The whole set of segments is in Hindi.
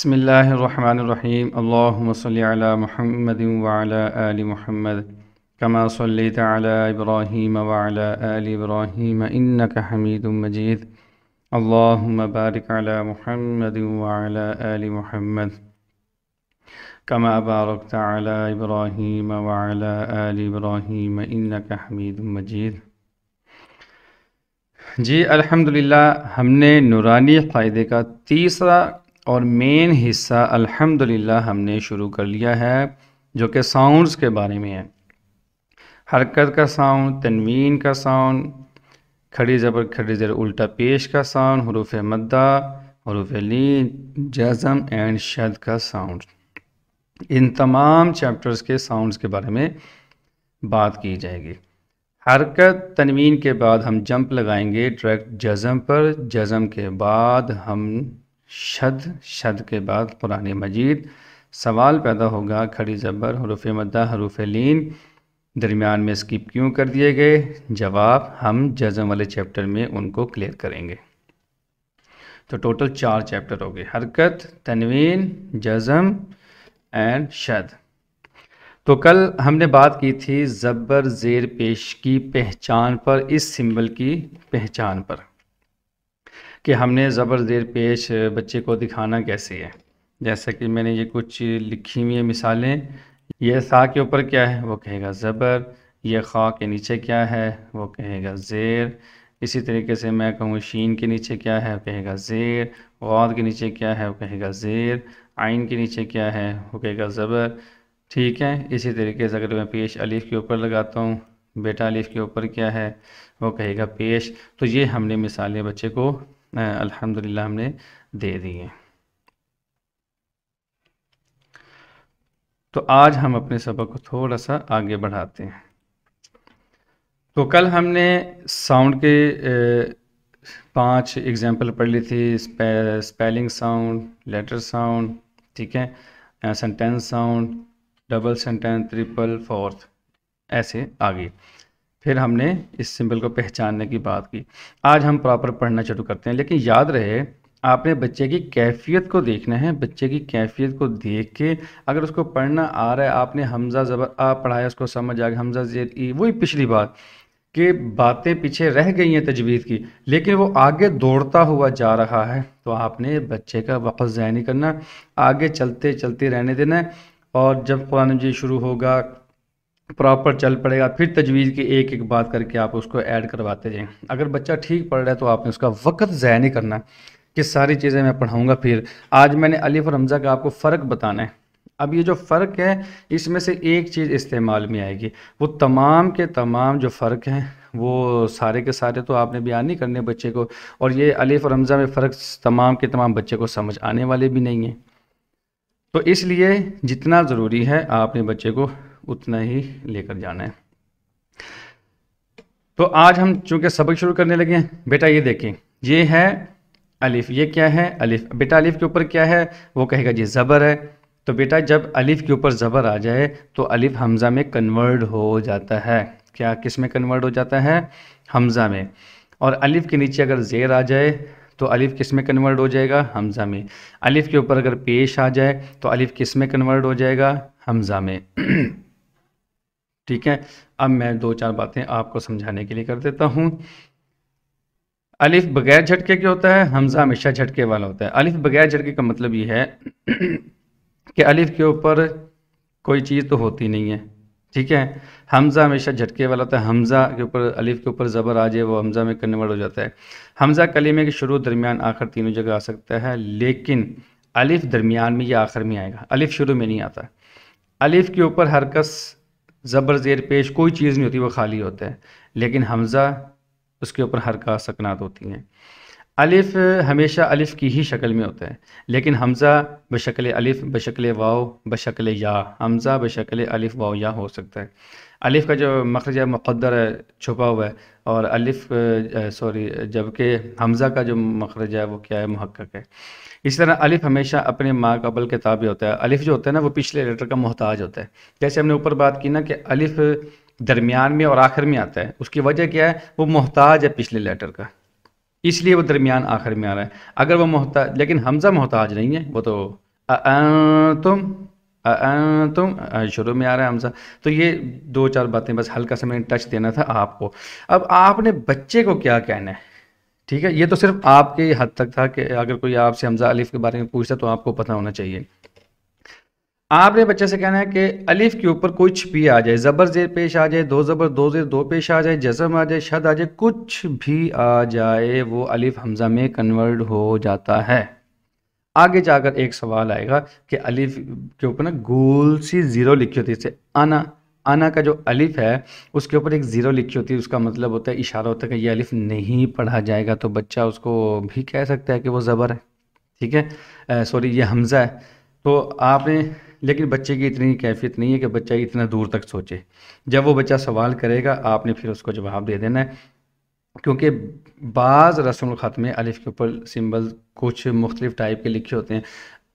बिस्मिल्लाहिर्रहमानिर्रहीम अल्लाहुम्मा सल्लि अला मुहम्मदिन व अला आलि मुहम्मद कमा सल्लैता अला इब्राहीम व अला आलि इब्राहीम इन्नका हमीदुम मजीद अल्लाहुम्मा बारिक अला मुहम्मदिन व अला आलि मुहम्मद कमा बारकता अला इब्राहीम व अला आलि इब्राहीम इन्नका हमीदुम मजीद। जी अल्हम्दुलिल्लाह, हमने नूरानी क़ाइदे का तीसरा और मेन हिस्सा अल्हम्दुलिल्लाह हमने शुरू कर लिया है, जो कि साउंड्स के बारे में है। हरकत का साउंड, तनवीन का साउंड, खड़ी ज़बर खड़ी ज़र उल्टा पेश का साउंड, हुरूफ मद्दा, हुरूफ लीन, जज़म एंड शद का साउंड। इन तमाम चैप्टर्स के साउंड्स के बारे में बात की जाएगी। हरकत तनवीन के बाद हम जंप लगाएंगे डायरेक्ट जज़म पर, जज़म के बाद हम शद के बाद कुरान मजीद। सवाल पैदा होगा खड़ी ज़बर, हुरूफ मद्दा, हुरूफ लीन दरमियान में स्किप क्यों कर दिए गए? जवाब हम जज़म वाले चैप्टर में उनको क्लियर करेंगे। तो टोटल 4 चैप्टर हो गए, हरकत, तनवीन, जज़म एंड शद। तो कल हमने बात की थी ज़बर ज़ेर पेश की पहचान पर, इस सिंबल की पहचान पर, कि हमने ज़बर ज़ेर पेश बच्चे को दिखाना कैसे है। जैसा कि मैंने ये कुछ लिखी हुई है मिसालें। ये सा के ऊपर क्या है? वो कहेगा ज़बर। ये ख़ा के नीचे क्या है? वो कहेगा ज़ेर। इसी तरीके से मैं कहूँ शीन के नीचे क्या है? वो कहेगा ज़ेर। ग़ाद के नीचे क्या है? वो कहेगा ज़ेर। आइन के नीचे क्या है? वो कहेगा ज़बर। ठीक है। इसी तरीके से अगर मैं पेश अलिफ़ के ऊपर लगाता हूँ, बेटा अलिफ़ के ऊपर क्या है? वो कहेगा पेश। तो ये हमने मिसालें बच्चे को अल्हम्दुलिल्लाह हमने दे दी हैं। तो आज हम अपने सबक को थोड़ा सा आगे बढ़ाते हैं। तो कल हमने साउंड के 5 एग्जाम्पल पढ़ ली थी। स्पेलिंग साउंड, लेटर साउंड, ठीक है, sentence sound, double sentence, triple, fourth, ऐसे आगे। फिर हमने इस सिंबल को पहचानने की बात की। आज हम प्रॉपर पढ़ना शुरू करते हैं, लेकिन याद रहे आपने बच्चे की कैफियत को देखना है। बच्चे की कैफियत को देख के अगर उसको पढ़ना आ रहा है, आपने हमज़ा ज़बर आ पढ़ाया, उसको समझ आ गया, हमज़ा ज़ेर ई, वही पिछली बात कि बातें पीछे रह गई हैं तजवीज़ की, लेकिन वो आगे दौड़ता हुआ जा रहा है, तो आपने बच्चे का वक़्त ज़ाया नहीं करना, आगे चलते चलते रहने देना है। और जब कुरान मजीद शुरू होगा, प्रॉपर चल पड़ेगा, फिर तजवीज़ की एक एक बात करके आप उसको ऐड करवाते जाएं। अगर बच्चा ठीक पढ़ रहा है तो आपने उसका वक़्त ज़ाया नहीं करना कि सारी चीज़ें मैं पढ़ाऊँगा। फिर आज मैंने अलिफ और हमज़ा का आपको फ़र्क बताना है। अब ये जो फ़र्क है, इसमें से एक चीज़ इस्तेमाल में आएगी, वो तमाम के तमाम जो फ़र्क हैं वो सारे के सारे तो आपने बयान नहीं करने बच्चे को। और ये अलिफ और हमज़ा में फ़र्क तमाम के तमाम बच्चे को समझ आने वाले भी नहीं हैं। तो इसलिए जितना ज़रूरी है आपने बच्चे को उतना ही लेकर जाना है। तो आज हम चूँकि सबक शुरू करने लगे हैं, बेटा ये देखें, ये है अलिफ़। ये क्या है? अलिफ़। बेटा अलिफ़ के ऊपर क्या है? वो कहेगा जी ज़बर है। तो बेटा जब अलिफ़ के ऊपर ज़बर आ जाए तो अलिफ़ हमज़ा में कन्वर्ट हो जाता है। क्या किस में कन्वर्ट हो जाता है? हमज़ा में। और अलिफ़ के नीचे अगर ज़ेर आ जाए तो अलिफ़ किस में कन्वर्ट हो जाएगा? हमज़ा में। अलिफ़ के ऊपर अगर पेश आ जाए तो अलिफ़ किस में कन्वर्ट हो जाएगा? हमज़ा में। ठीक है। अब मैं 2-4 बातें आपको समझाने के लिए कर देता हूँ। अलिफ़ बगैर झटके के होता है, हमज़ा हमेशा झटके वाला होता है। अलिफ़ बगैर झटके का मतलब ये है कि अलिफ़ के ऊपर कोई चीज़ तो होती नहीं है, ठीक है। हमज़ा हमेशा झटके वाला होता है। हमज़ा के ऊपर, अलिफ़ के ऊपर ज़बर आ जाए, वो हमज़ा में कन्वर्ट हो जाता है। हमज़ा कलीमे के शुरू, दरमियान, आखिर तीनों जगह आ सकता है, लेकिन अलिफ़ दरमियान में या आखिर में आएगा, अलिफ़ शुरू में नहीं आता। अलिफ़ के ऊपर हरकत, ज़बर ज़ेर पेश कोई चीज़ नहीं होती, वो खाली होता है। लेकिन हमज़ा उसके ऊपर हरकत सकनात होती हैं। अलिफ़ हमेशा अलिफ़ की ही शक्ल में होता है, लेकिन हमज़ा बशक्ल अलिफ़, बशक्ल वाव, बशक्ल या। हमज़ा बशक्ल अलिफ़ वाव या हो सकता है। अलिफ़ का जो मखरज है मुक़द्दर है, छुपा हुआ है, और अलिफ़ जबकि हमज़ा का जो मखरज है वो क्या है? मुहक्कक है। इस तरह अलिफ़ हमेशा अपने मा क़बल के ताबे होता है। अलिफ़ जो होता है ना, वो पिछले लेटर का मोहताज होता है। जैसे हमने ऊपर बात की ना कि अलिफ़ दरमियान में और आखिर में आता है, उसकी वजह क्या है? वो मोहताज है पिछले लेटर का, इसलिए वो दरमियान आखिर में आ रहा है। अगर वो मोहताज, लेकिन हमज़ा मोहताज नहीं है, वो तो अअंतुम, अअंतुम शुरू में आ रहा है हमजा। तो ये दो चार बातें बस हल्का सा मैंने टच देना था आपको। अब आपने बच्चे को क्या कहना है, ठीक है, ये तो सिर्फ आपके हद तक था कि अगर कोई आपसे हमजा अलिफ के बारे में पूछता तो आपको पता होना चाहिए। आपने बच्चे से कहना है कि अलिफ के ऊपर कुछ भी आ जाए, ज़बर ज़ेर पेश आ जाए, दो ज़बर दो ज़ेर दो पेश आ जाए, जज़म आ जाए, शद आ जाए, कुछ भी आ जाए वो अलिफ हमज़ा में कन्वर्ट हो जाता है। आगे जाकर एक सवाल आएगा कि अलिफ के ऊपर ना गोल सी ज़ीरो लिखी होती है, जैसे आना, आना का जो अलिफ है उसके ऊपर एक ज़ीरो लिखी होती है, उसका मतलब होता है, इशारा होता है कि ये अलिफ नहीं पढ़ा जाएगा, तो बच्चा उसको भी कह सकता है कि वो ज़बर है, ठीक है, सॉरी ये हमज़ा है। तो आपने, लेकिन बच्चे की इतनी कैफियत नहीं है कि बच्चा इतना दूर तक सोचे। जब वो बच्चा सवाल करेगा आपने फिर उसको जवाब दे देना है, क्योंकि बाज़ रस्मुल ख़त में अलिफ के ऊपर सिंबल कुछ मुख्तलिफ टाइप के लिखे होते हैं।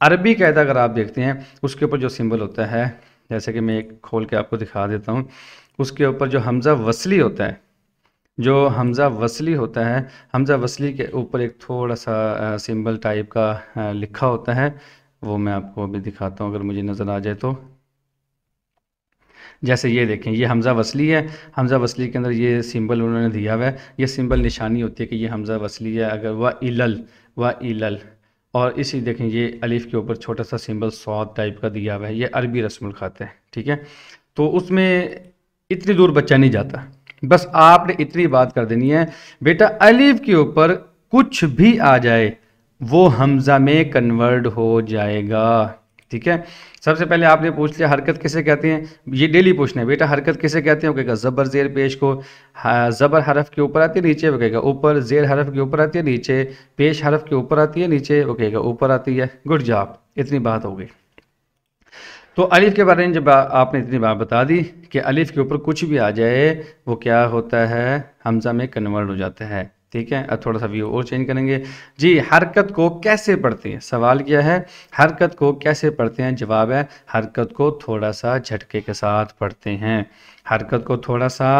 अरबी कायदा अगर आप देखते हैं उसके ऊपर जो सिंबल होता है, जैसे कि मैं एक खोल के आपको दिखा देता हूँ, उसके ऊपर जो हमज़ा वसली होता है, जो हमज़ा वसली होता है, हमज़ा वसली के ऊपर एक थोड़ा सा सिंबल टाइप का लिखा होता है, वो मैं आपको अभी दिखाता हूँ अगर मुझे नज़र आ जाए तो। जैसे ये देखें, ये हमज़ा वसली है, हमज़ा वसली के अंदर ये सिंबल उन्होंने दिया हुआ है, ये सिंबल निशानी होती है कि ये हमज़ा वसली है। अगर व इलल, और इसी देखें ये अलिफ के ऊपर छोटा सा सिंबल सौद टाइप का दिया हुआ है, ये अरबी रस्मुल ख़त है, ठीक है। तो उसमें इतनी दूर बच्चा नहीं जाता, बस आपने इतनी बात कर देनी है, बेटा अलिफ के ऊपर कुछ भी आ जाए वो हमज़ा में कन्वर्ट हो जाएगा, ठीक है। सबसे पहले आपने पूछ लिया हरकत किसे कहते हैं, ये डेली पूछना है बेटा, हरकत किसे कहते हैं, वो कहेगा ज़बर ज़ेर पेश को, ज़बर हरफ के ऊपर आती है नीचे, वो कहेगा ऊपर, ज़ेर हरफ के ऊपर आती है नीचे, पेश हरफ के ऊपर आती है नीचे, वो कहेगा ऊपर आती है। गुड जॉब, इतनी बात हो गई। तो अलिफ के बारे में जब आपने इतनी बात बता दी कि अलिफ के ऊपर कुछ भी आ जाए वो क्या होता है, हमज़ा में कन्वर्ट हो जाता है, ठीक है। अब थोड़ा सा व्यू और चेंज करेंगे जी। हरकत को कैसे पढ़ते हैं, सवाल क्या है, हरकत को कैसे पढ़ते हैं, जवाब है हरकत को थोड़ा सा झटके के साथ पढ़ते हैं, हरकत को थोड़ा सा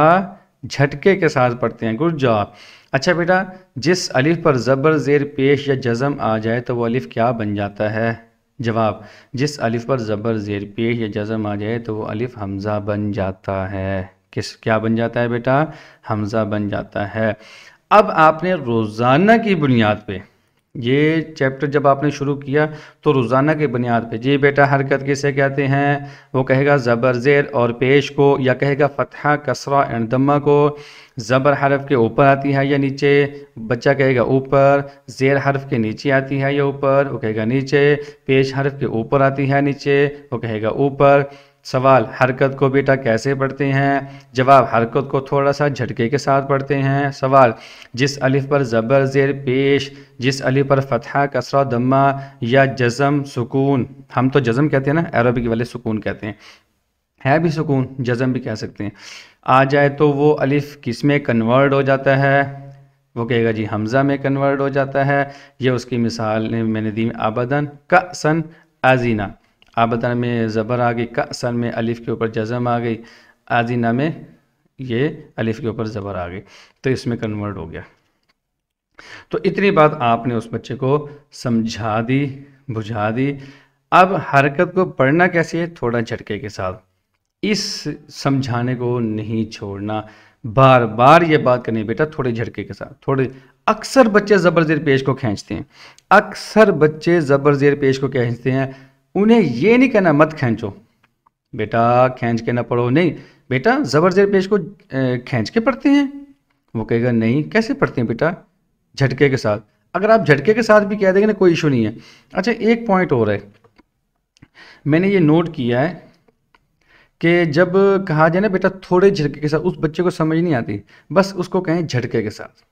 झटके के साथ पढ़ते हैं। Good job. अच्छा बेटा, जिस अलिफ पर ज़बर ज़ेर पेश या जज़म आ जाए तो वो अलिफ क्या बन जाता है, जवाब जिस अलिफ पर ज़बर ज़ेर पेश या जज़म आ जाए तो वो अलिफ हमज़ा बन जाता है। किस क्या बन जाता है बेटा, हमज़ा बन जाता है। अब आपने रोज़ाना की बुनियाद पे ये चैप्टर जब आपने शुरू किया तो रोज़ाना की बुनियाद पे जी बेटा हरकत किसे कहते हैं, वो कहेगा ज़बर ज़ेर और पेश को, या कहेगा फ़तहा कसरा एंड दम्मा को, ज़बर हरफ के ऊपर आती है या नीचे, बच्चा कहेगा ऊपर, ज़ेर हरफ के नीचे आती है या ऊपर, वो कहेगा नीचे, पेश हरफ के ऊपर आती है नीचे, वो कहेगा ऊपर। सवाल हरकत को बेटा कैसे पढ़ते हैं, जवाब हरकत को थोड़ा सा झटके के साथ पढ़ते हैं। सवाल जिस अलिफ पर ज़बर ज़ेर पेश, जिस अलिफ पर फ़तहा कसरा दम्मा या जज़म सुकून, हम तो जज़म कहते हैं ना, अरबिक वाले सुकून कहते हैं, है भी सुकून, जज़म भी कह सकते हैं, आ जाए तो वो अलिफ किस में कन्वर्ट हो जाता है, वो कहेगा जी हमज़ा में कन्वर्ट हो जाता है। ये उसकी मिसाल मैंने दी, आबदन का सन आजीना, आबदन में ज़बर आ गई, का सन में अलिफ के ऊपर जज़म आ गई, आजीना में ये अलिफ के ऊपर ज़बर आ गई, तो इसमें कन्वर्ट हो गया। तो इतनी बात आपने उस बच्चे को समझा दी, बुझा दी। अब हरकत को पढ़ना कैसे है, थोड़ा झटके के साथ, इस समझाने को नहीं छोड़ना, बार बार ये बात करनी बेटा, थोड़े झटके के साथ, थोड़े। अक्सर बच्चे ज़बर ज़ेर पेश को खींचते हैं, अक्सर बच्चे ज़बर ज़ेर पेश को खींचते हैं, उन्हें ये नहीं कहना मत खींचो बेटा, खींच के ना पढ़ो, नहीं बेटा ज़बर ज़ेर पेश को खींच के पढ़ते हैं, वो कहेगा नहीं कैसे पढ़ते हैं बेटा, झटके के साथ। अगर आप झटके के साथ भी कह देंगे ना कोई इशू नहीं है। अच्छा एक पॉइंट और है, मैंने ये नोट किया है कि जब कहा जाए ना बेटा थोड़े झटके के साथ, उस बच्चे को समझ नहीं आती, बस उसको कहें झटके के साथ,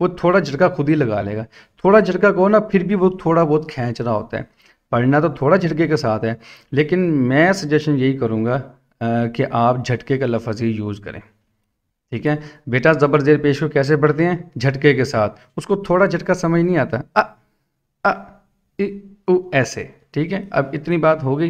वो थोड़ा झटका खुद ही लगा लेगा। थोड़ा झटका को ना फिर भी वो थोड़ा बहुत खींच रहा होता है, पढ़ना तो थोड़ा झटके के साथ है, लेकिन मैं सजेशन यही करूँगा कि आप झटके का लफ्ज़ ही यूज़ करें, ठीक है बेटा। ज़बर ज़ेर पेश को कैसे पढ़ते हैं, झटके के साथ, उसको थोड़ा झटका समझ नहीं आता, अ इ उ ऐसे, ठीक है। अब इतनी बात हो गई।